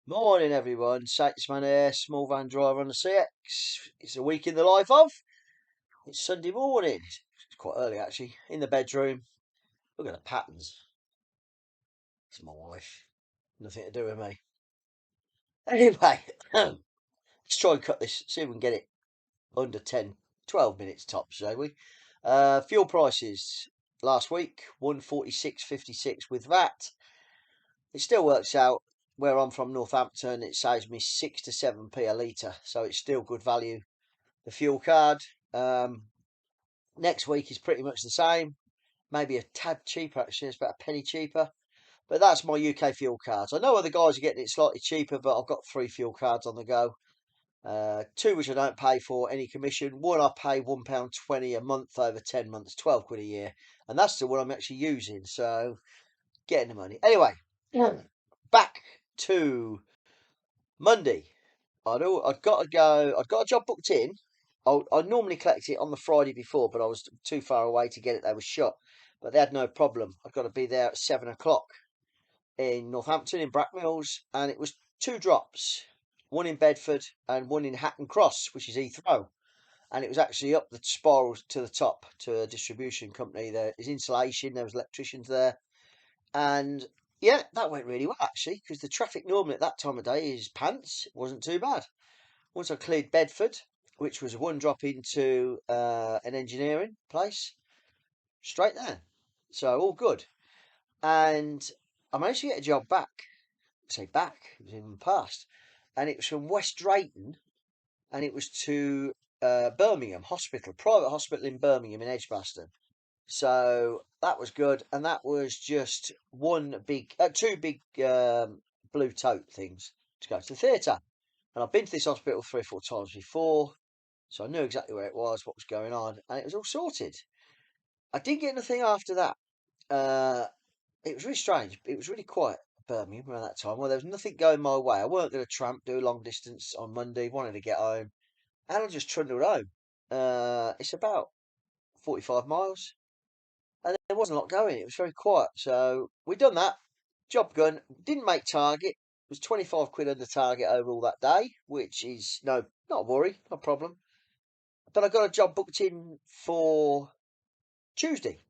Morning, everyone. Satesman here, small van driver on the CX. It's a week in the life of. It's Sunday morning. It's quite early, actually. In the bedroom. Look at the patterns. It's my wife. Nothing to do with me. Anyway, let's try and cut this. See if we can get it under 10, 12 minutes tops, shall we? Fuel prices last week 146.56 with VAT. It still works out. Where I'm from, Northampton, it saves me 6 to 7p a litre, so it's still good value. The fuel card next week is pretty much the same, maybe a tad cheaper actually. It's about a penny cheaper, but that's my UK fuel cards. I know other guys are getting it slightly cheaper, but I've got 3 fuel cards on the go. 2 which I don't pay for any commission. One I pay £1.20 a month over 10 months, 12 quid a year, and that's the one I'm actually using. So getting the money anyway. Back to Monday. I'd got to go. I'd got a job booked in. I'd normally collect it on the Friday before, but I was too far away to get it. They were shut, but they had no problem. I've got to be there at 7 o'clock in Northampton in Brackmills, and it was 2 drops, one in Bedford and one in Hatton Cross, which is Heathrow. And it was actually up the spiral to the top to a distribution company. There is insulation. There was electricians there, and yeah, that went really well actually, because the traffic normally at that time of day is pants. It wasn't too bad. Once I cleared Bedford, which was one drop into an engineering place, straight there. So all good. And I managed to get a job back. I say back, it was in the past. And it was from West Drayton, and it was to Birmingham Hospital, private hospital in Birmingham in Edgbaston. So that was good, and that was just two big blue tote things to go to the theatre. And I've been to this hospital 3 or 4 times before, so I knew exactly where it was, what was going on, and it was all sorted. I didn't get anything after that. Uh, it was really strange. It was really quiet at Birmingham around that time. Well, there was nothing going my way. I weren't going to tramp, do long distance on Monday, wanted to get home, and I just trundled home. It's about 45 miles, and there wasn't a lot going. It was very quiet. So we done that. Job gun. Didn't make target. It was 25 quid under target overall that day, which is not a worry, no problem. But I got a job booked in for Tuesday,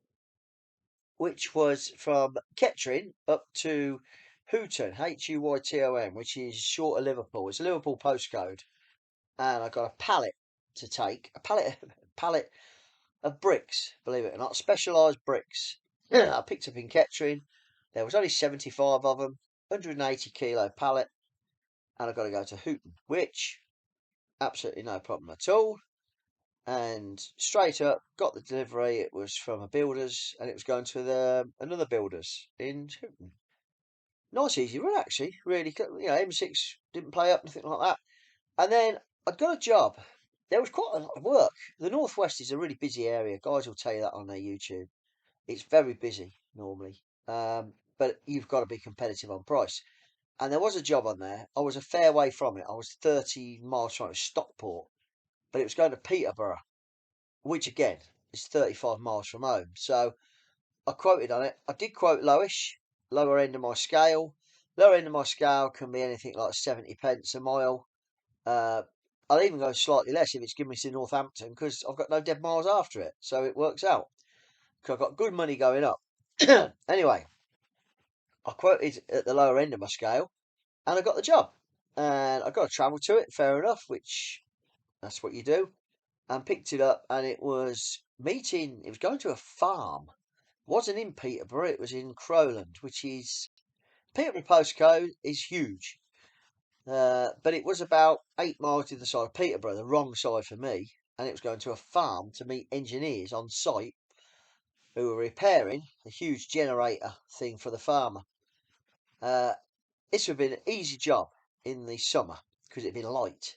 which was from Kettering up to Houghton, Huyton, which is short of Liverpool. It's a Liverpool postcode, and I got a pallet to take, a pallet of bricks, believe it or not, specialised bricks. I picked up in Kettering. There was only 75 of them, 180 kilo pallet, and I got to go to Houghton, which absolutely no problem at all. And straight up got the delivery. It was from a builder's, and it was going to another builder's in Houghton. Nice easy run actually, really. M6 didn't play up, nothing like that. And then I'd got a job. There was quite a lot of work. The Northwest is a really busy area. Guys will tell you that on their YouTube. It's very busy normally, but you've got to be competitive on price. And there was a job on there. I was a fair way from it. I was 30 miles from it. It was Stockport, but it was going to Peterborough, which again is 35 miles from home. So I quoted on it. I did quote lowish, lower end of my scale. Lower end of my scale can be anything like 70 pence a mile. I'll even go slightly less if it's giving me to Northampton, because I've got no dead miles after it. So it works out. Because I've got good money going up. Anyway, I quoted at the lower end of my scale, and I got the job. And I got to travel to it, fair enough, which that's what you do. And picked it up, and it was going to a farm. It wasn't in Peterborough, it was in Crowland, which is, Peterborough postcode is huge. But it was about 8 miles to the side of Peterborough, the wrong side for me. And it was going to a farm to meet engineers on site who were repairing a huge generator thing for the farmer. This would have been an easy job in the summer because it'd been light.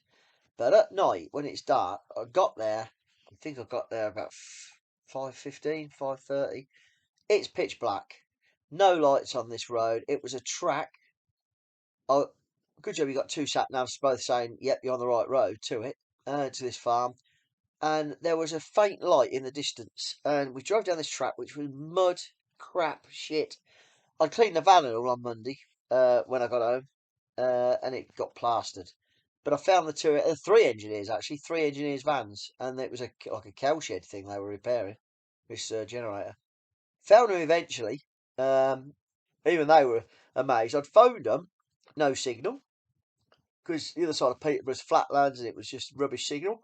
But at night, when it's dark, I got there. I think I got there about 5:15, 5:30. It's pitch black. No lights on this road. It was a track. Oh, good job you got 2 sat navs both saying, yep, you're on the right road to it, to this farm. And there was a faint light in the distance. And we drove down this track, which was mud, crap, shit. I'd cleaned the van and all on Monday when I got home. And and it got plastered. But I found the three engineers actually, three engineers' vans, and it was like a cowshed thing they were repairing. This generator. Found them eventually. Um, Even they were amazed. I'd phoned them, no signal, because the other side of Peterborough's flatlands and it was just rubbish signal.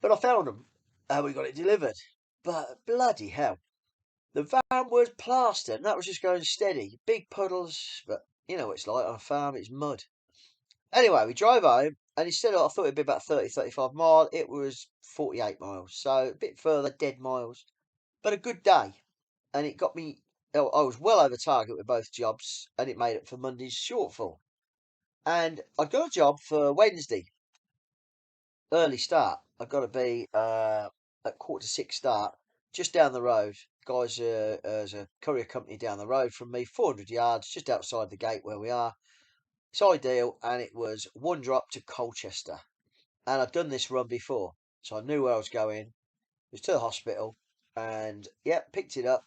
But I found them and we got it delivered. But bloody hell, the van was plastered and that was just going steady. Big puddles, but you know what it's like on a farm, it's mud. Anyway, we drove home and instead of, I thought it'd be about 30, 35 miles, it was 48 miles. So a bit further, dead miles. But a good day. And it got me, I was well over target with both jobs and it made up for Monday's shortfall. And I got a job for Wednesday, early start. I've got to be at 5:45 start, just down the road. Guys, there's a courier company down the road from me, 400 yards, just outside the gate where we are. It's ideal, and it was one drop to Colchester. And I'd done this run before, so I knew where I was going. It was to the hospital, and yep, picked it up,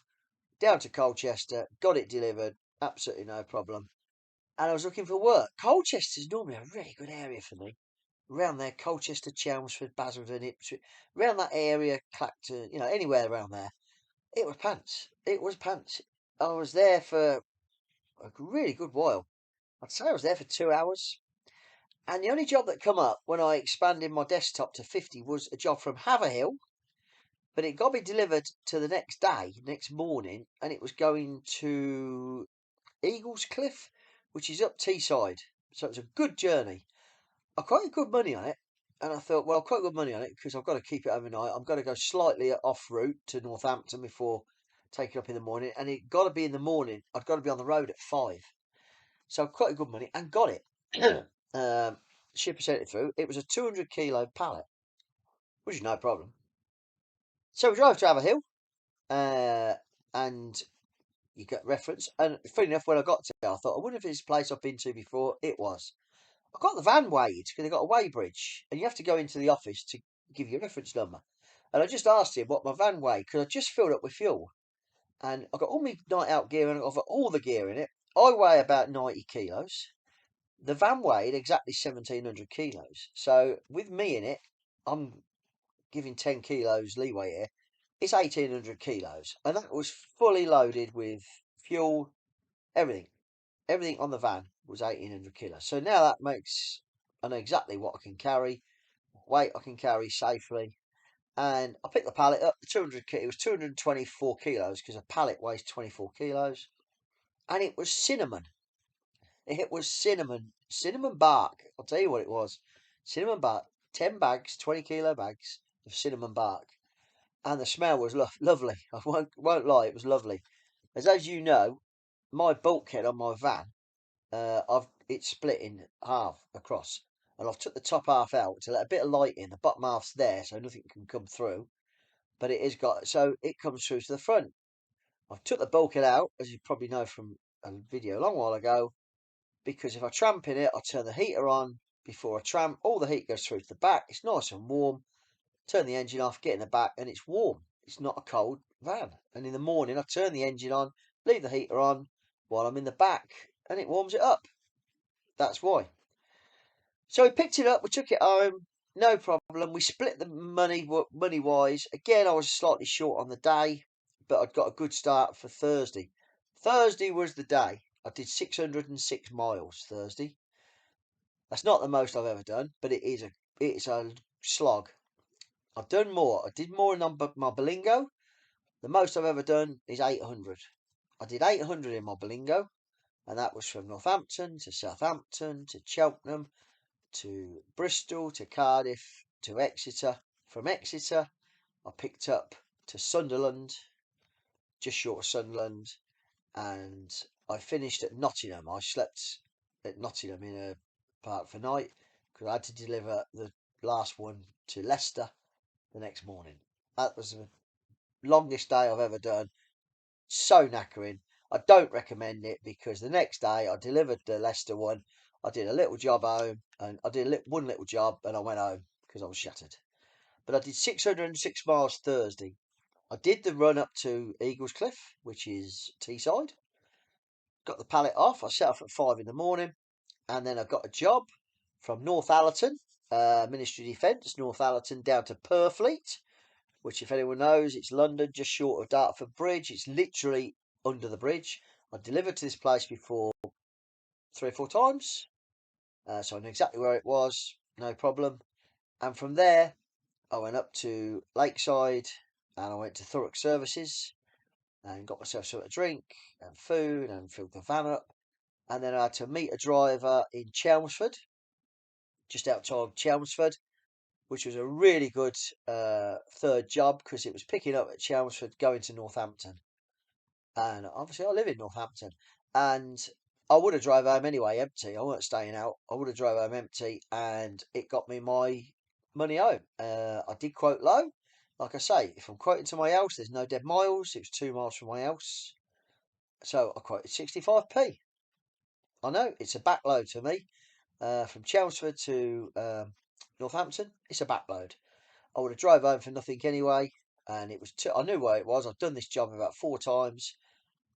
down to Colchester, got it delivered, absolutely no problem. And I was looking for work. Colchester's normally a really good area for me. Around there, Colchester, Chelmsford, Basildon, Ipswich, around that area, Clacton, anywhere around there. It was pants. It was pants. I was there for a really good while. I'd say I was there for 2 hours. And the only job that come up when I expanded my desktop to 50 was a job from Haverhill, but it got to be delivered to the next day, next morning, and it was going to Eagles Cliff, which is up Teesside. So it was a good journey. I quoted good money on it, and I thought, well, I'll quote good money on it because I've got to keep it overnight. I'm going to go slightly off route to Northampton before taking up in the morning, and it got to be in the morning. I've got to be on the road at 5, so I quoted good money and got it. Shipper sent it through. It was a 200 kilo pallet, which is no problem. So we drove to Haverhill, uh, and you get reference. And funny enough, when I got to it, I thought, I wonder if it's a place I've been to before. It was. I got the van weighed because they got a weigh bridge, and you have to go into the office to give you a reference number. And I just asked him what my van weighed because I just filled up with fuel, and I got all my night out gear and I've got all the gear in it. I weigh about 90 kilos. The van weighed exactly 1,700 kilos. So with me in it, I'm giving 10 kilos leeway here. It's 1,800 kilos, and that was fully loaded with fuel, everything. Everything on the van was 1,800 kilos. So now that makes I know exactly what I can carry, weight I can carry safely. And I picked the pallet up. The 200 it was 224 kilos because a pallet weighs 24 kilos, and it was cinnamon. It was cinnamon bark. I'll tell you what it was, cinnamon bark. 10 bags, 20 kilo bags of cinnamon bark, and the smell was lovely. I won't lie, it was lovely. As you know, my bulkhead on my van, it's split in half across, and I've took the top half out to let a bit of light in. The bottom half's there, so nothing can come through, but it has got so it comes through to the front. I've took the bulkhead out, as you probably know from a video a long while ago, because if I tramp in it, I turn the heater on before I tramp. All the heat goes through to the back. It's nice and warm. Turn the engine off, get in the back, and it's warm. It's not a cold van. And in the morning, I turn the engine on, leave the heater on while I'm in the back, and it warms it up. That's why. So we picked it up, we took it home, no problem. We split the money wise. Again, I was slightly short on the day, but I'd got a good start for Thursday. Thursday was the day. I did 606 miles Thursday. That's not the most I've ever done, but it's a slog. I've done more. I did more in my Bolingo. The most I've ever done is 800. I did 800 in my Bolingo, and that was from Northampton to Southampton to Cheltenham to Bristol to Cardiff to Exeter. From Exeter, I picked up to Sunderland, just short of Sunderland, and I finished at Nottingham. I slept at Nottingham in a park for night because I had to deliver the last one to Leicester the next morning. That was the longest day I've ever done. So knackering. I don't recommend it because the next day I delivered the Leicester one. I did a little job home and I did one little job and I went home because I was shattered. But I did 606 miles Thursday. I did the run up to Eagles Cliff, which is Teesside. Got the pallet off. I set off at 5 in the morning and then I got a job from Northallerton, Ministry of Defence, Northallerton down to Purfleet, which, if anyone knows, it's London, just short of Dartford Bridge. It's literally under the bridge. I delivered to this place before 3 or 4 times, so I knew exactly where it was, no problem. And from there, I went up to Lakeside, and I went to Thurrock Services, and got myself something to drink and food, and filled the van up. And then I had to meet a driver in Chelmsford, just outside Chelmsford, which was a really good third job because it was picking up at Chelmsford, going to Northampton. And obviously, I live in Northampton, and I would have drove home anyway, empty. I weren't staying out. I would have drove home empty, and it got me my money home. I did quote low. Like I say, if I'm quoting to my house, there's no dead miles. It was 2 miles from my house, so I quoted 65p. I know it's a backload to me. From Chelmsford to Northampton, it's a backload. I would have drove home for nothing anyway, and it was. I knew where it was. I've done this job about 4 times,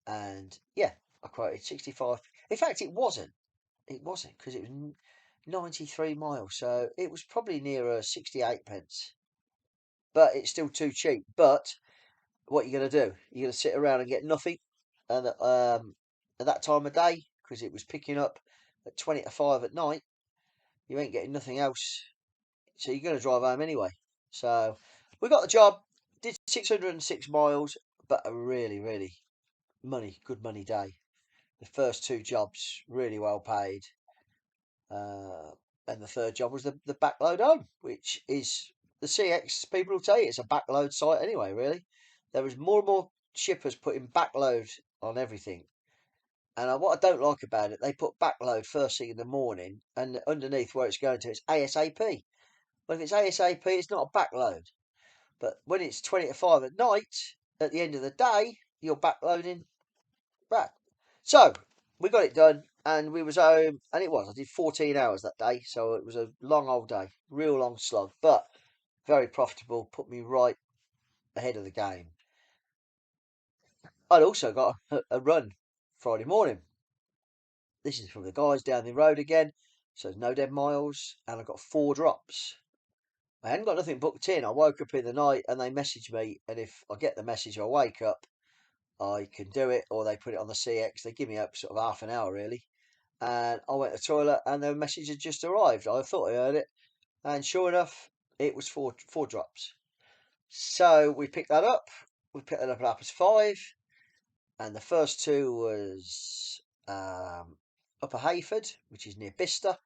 and yeah, I quoted 65. In fact, it wasn't. It wasn't because it was 93 miles, so it was probably nearer 68 pence. But it's still too cheap. But what are you going to do? You're going to sit around and get nothing, and at that time of day because it was picking up at 20 to 5 at night. You ain't getting nothing else, so you're going to drive home anyway. So we got the job, did 606 miles, but a really, really good money day. The first 2 jobs really well paid, and the third job was the backload home, which is the CX. People will tell you it's a backload site anyway. Really, there was more and more shippers putting backload on everything. And what I don't like about it, they put backload first thing in the morning, and underneath where it's going to, it's ASAP. Well, if it's ASAP, it's not a backload. But when it's 20 to 5 at night, at the end of the day, you're backloading back. So we got it done, and we was home, and I did 14 hours that day, so it was a long old day, real long slog, but very profitable, put me right ahead of the game. I'd also got a run Friday morning. This is from the guys down the road again, so there's no dead miles, and I got 4 drops. I hadn't got nothing booked in. I woke up in the night and they messaged me, and if I get the message, I wake up, I can do it, or they put it on the CX. They give me up sort of half an hour really, and I went to the toilet, and the message had just arrived. I thought I heard it, and sure enough, it was four drops. So we picked that up. We picked that up at 5, and the first 2 was Upper Hayford, which is near Bicester.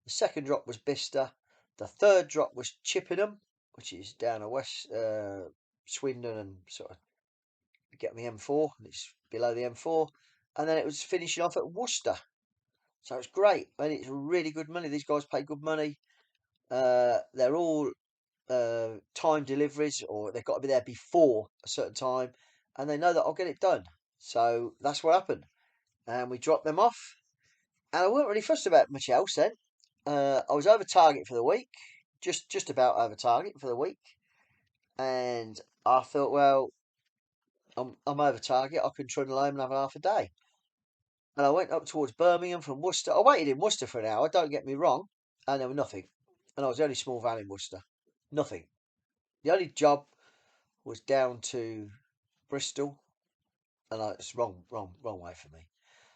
The second drop was Bicester. The third drop was Chippenham, which is down a west Swindon and sort of get me M4, and it's below the M4. And then it was finishing off at Worcester. So it's great. And it's really good money. These guys pay good money. They're all time deliveries, or they've got to be there before a certain time, and they know that I'll get it done. So that's what happened. And we dropped them off. And I weren't really fussed about much else then. I was over target for the week, just about over target for the week, and I thought, well, I'm over target. I can trundle home and have half a day. And I went up towards Birmingham from Worcester. I waited in Worcester for an hour. Don't get me wrong, and there was nothing. And I was the only small van in Worcester. Nothing. The only job was down to Bristol, and it's wrong way for me.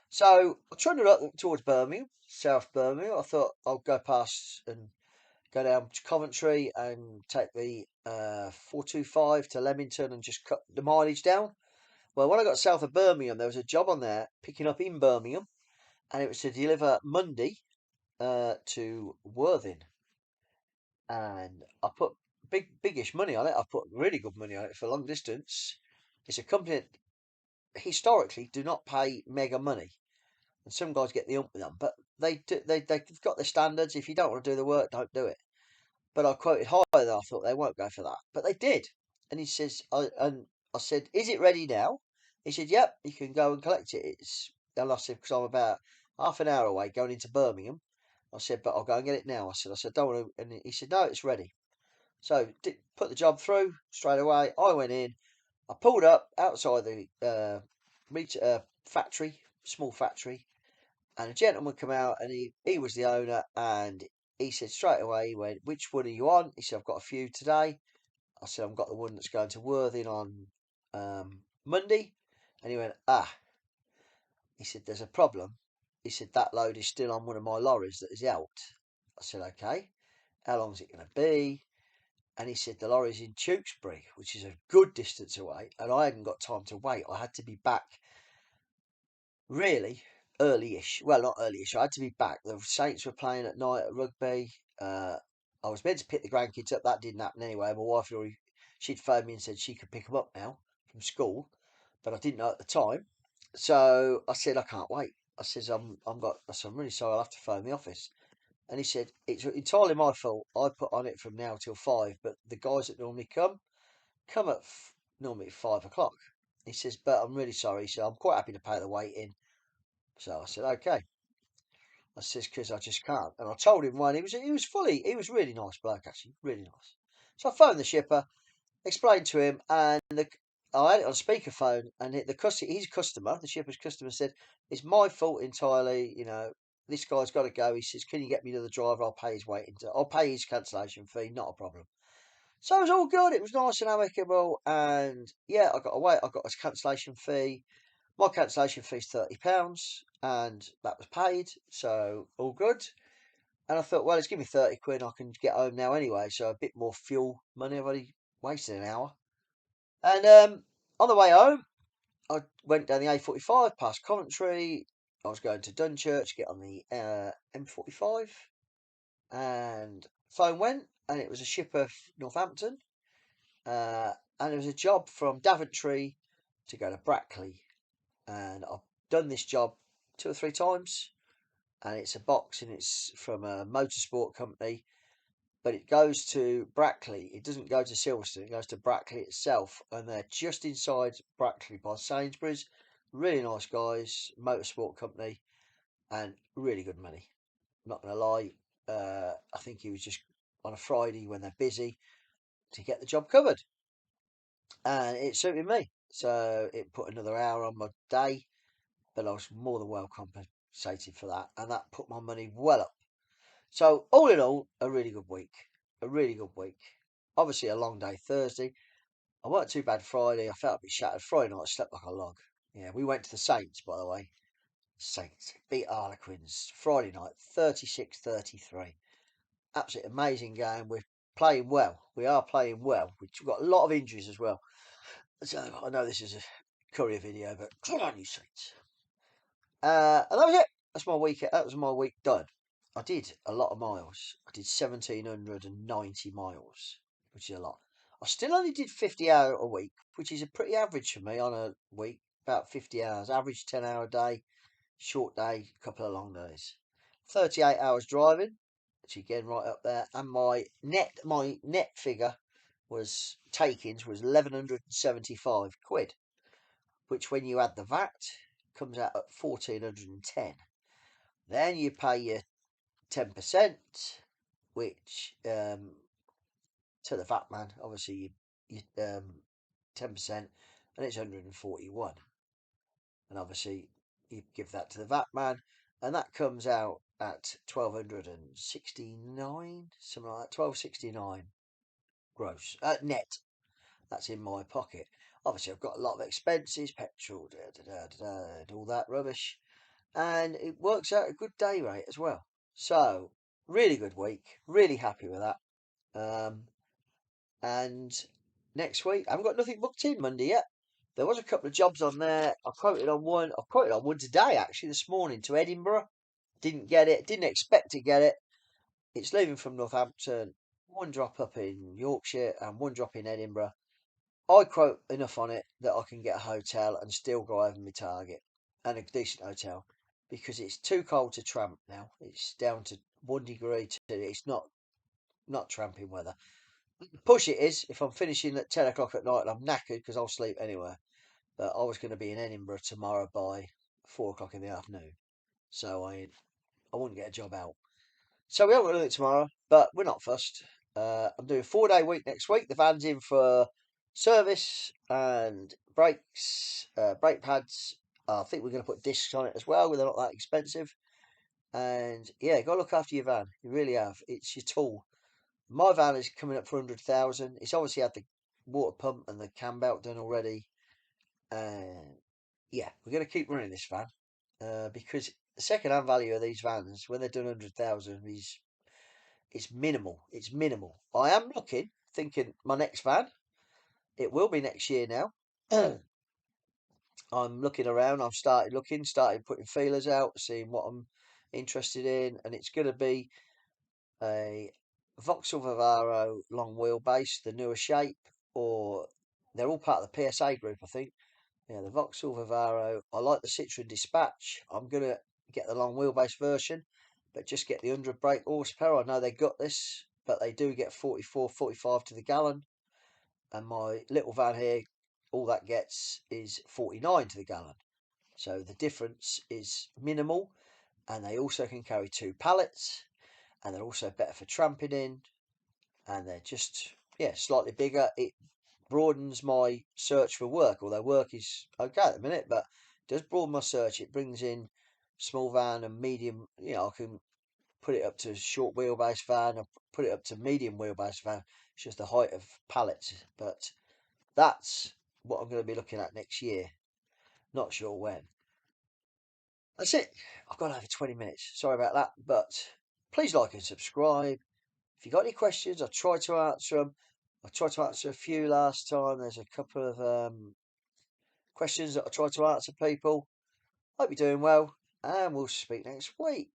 So I trundled up towards Birmingham, South Birmingham. I thought I'll go past and go down to Coventry and take the 425 to Leamington and just cut the mileage down. Well, when I got south of Birmingham, there was a job on there picking up in Birmingham, and it was to deliver Monday to Worthing. And I put biggish money on it. I put really good money on it for long distance. It's a company that historically do not pay mega money, and some guys get the ump with them, but they've got their standards. If you don't want to do the work, don't do it. But I quoted higher than I thought they won't go for that, but they did. And he says, I said, is it ready now? He said, yep, you can go and collect it. And I said, because I'm about half an hour away going into Birmingham. I said, but I'll go and get it now. I said, don't want to. And he said, no, it's ready. So put the job through straight away. I went in. I pulled up outside the factory, small factory, And a gentleman come out, and he was the owner, and he said straight away, he went, "Which one are you on?" He said, "I've got a few today." I said, "I've got the one that's going to Worthing on Monday." And he went, "Ah." He said, "There's a problem." He said, "That load is still on one of my lorries that is out." I said, "Okay. How long is it going to be?" And he said, "The lorry's in Tewkesbury, which is a good distance away." And I hadn't got time to wait. I had to be back really early-ish. Well, not early-ish. I had to be back. The Saints were playing at night at rugby. I was meant to pick the grandkids up. That didn't happen anyway. My wife had already, she'd phoned me and said she could pick them up now from school, but I didn't know at the time. So I said, "I can't wait." I says, I said, "I'm really sorry. I'll have to phone the office." And he said, "It's entirely my fault. I put on it from now till 5, but the guys that normally come at normally 5 o'clock." He says, "But I'm really sorry." He said, "I'm quite happy to pay the waiting." So I said, "Okay." I says, "Because I just can't." And I told him when he was really nice bloke, actually, really nice. So I phoned the shipper, explained to him, and I had it on speakerphone, and his customer, the shipper's customer, said, "It's my fault entirely. This guy's got to go." He says, "Can you get me another driver? I'll pay his I'll pay his cancellation fee, not a problem." So it was all good. It was nice and amicable, and yeah, I got his cancellation fee. My cancellation fee is £30, and that was paid, so all good. And I thought, well, it's give me 30 quid. I can get home now anyway, so a bit more fuel money. I've only wasted an hour. And on the way home, I went down the A45 past Coventry. I was going to Dunchurch, get on the M45, and phone went, and it was a shipper Northampton, and it was a job from Daventry to go to Brackley, and I've done this job 2 or 3 times, and it's a box, and it's from a motorsport company, but it goes to Brackley. It doesn't go to Silverstone. It goes to Brackley itself, and they're just inside Brackley by Sainsbury's. Really nice guys, motorsport company, and really good money. Not gonna lie, I think he was just on a Friday when they're busy to get the job covered, and it suited me. So it put another hour on my day, but I was more than well compensated for that, and that put my money well up. So all in all, a really good week. A really good week. Obviously a long day Thursday. I weren't too bad Friday. I felt a bit shattered. Friday night I slept like a log. Yeah, we went to the Saints, by the way. Saints beat Harlequins Friday night, 36-33. Absolutely amazing game. We're playing well. We are playing well. We've got a lot of injuries as well. So I know this is a courier video, but come on, you Saints. And that was it. That's my week. That was my week done. I did a lot of miles. I did 1,790 miles, which is a lot. I still only did 50 hour a week, which is a pretty average for me on a week. About 50 hours, average 10-hour a day, short day, couple of long days. 38 hours driving, which again right up there. And my net figure was takings was 1,175 quid, which when you add the VAT comes out at 1,410. Then you pay your 10%, which to the VAT man, obviously you 10%, and it's 141. And obviously you give that to the VAT man, and that comes out at 1,269, something like that, 1,269 gross net. That's in my pocket. Obviously, I've got a lot of expenses, petrol, all that rubbish, and it works out a good day rate as well. So, really good week. Really happy with that. Um, and next week, I haven't got nothing booked in Monday yet. There was a couple of jobs on there. I quoted on one. I quoted on one today, actually, this morning to Edinburgh. Didn't get it. Didn't expect to get it. It's leaving from Northampton. One drop up in Yorkshire and one drop in Edinburgh. I quote enough on it that I can get a hotel and still go over my target, and a decent hotel, because it's too cold to tramp now. It's down to 1 degree. It's not tramping weather. Push it is if I'm finishing at 10 o'clock at night and I'm knackered because I'll sleep anywhere. But I was going to be in Edinburgh tomorrow by 4 o'clock in the afternoon, so I wouldn't get a job out. So we haven't got anything tomorrow, but we're not fussed. I'm doing a 4-day week next week. The van's in for service and brakes, brake pads. I think we're going to put discs on it as well. They're not that expensive. And yeah, got to look after your van. You really have. It's your tool. My van is coming up for 100,000. It's obviously had the water pump and the cam belt done already. And yeah, we're going to keep running this van because the second-hand value of these vans, when they're done 100,000, is it's minimal. It's minimal. I am looking, thinking my next van. It will be next year now. I'm looking around. I've started looking, started putting feelers out, seeing what I'm interested in, and it's going to be a Vauxhall Vivaro long wheelbase, the newer shape, or they're all part of the PSA group, I think. Yeah, the Vauxhall Vivaro. I like the Citroen Dispatch. I'm gonna get the long wheelbase version, but just get the 100 brake horsepower. I know they got this, but they do get 44, 45 to the gallon. And my little van here, all that gets is 49 to the gallon. So the difference is minimal, and they also can carry 2 pallets, and they're also better for tramping in, and they're just yeah slightly bigger. It broadens my search for work, although work is okay at the minute, but it does broaden my search. It brings in small van and medium. I can put it up to short wheelbase van, or put it up to medium wheelbase van. It's just the height of pallets, but that's what I'm going to be looking at next year. Not sure when. That's it. I've gone over 20 minutes. Sorry about that, but please like and subscribe. If you got any questions, I try to answer them. I tried to answer a few last time. There's a couple of questions that I try to answer people. Hope you're doing well, and we'll speak next week.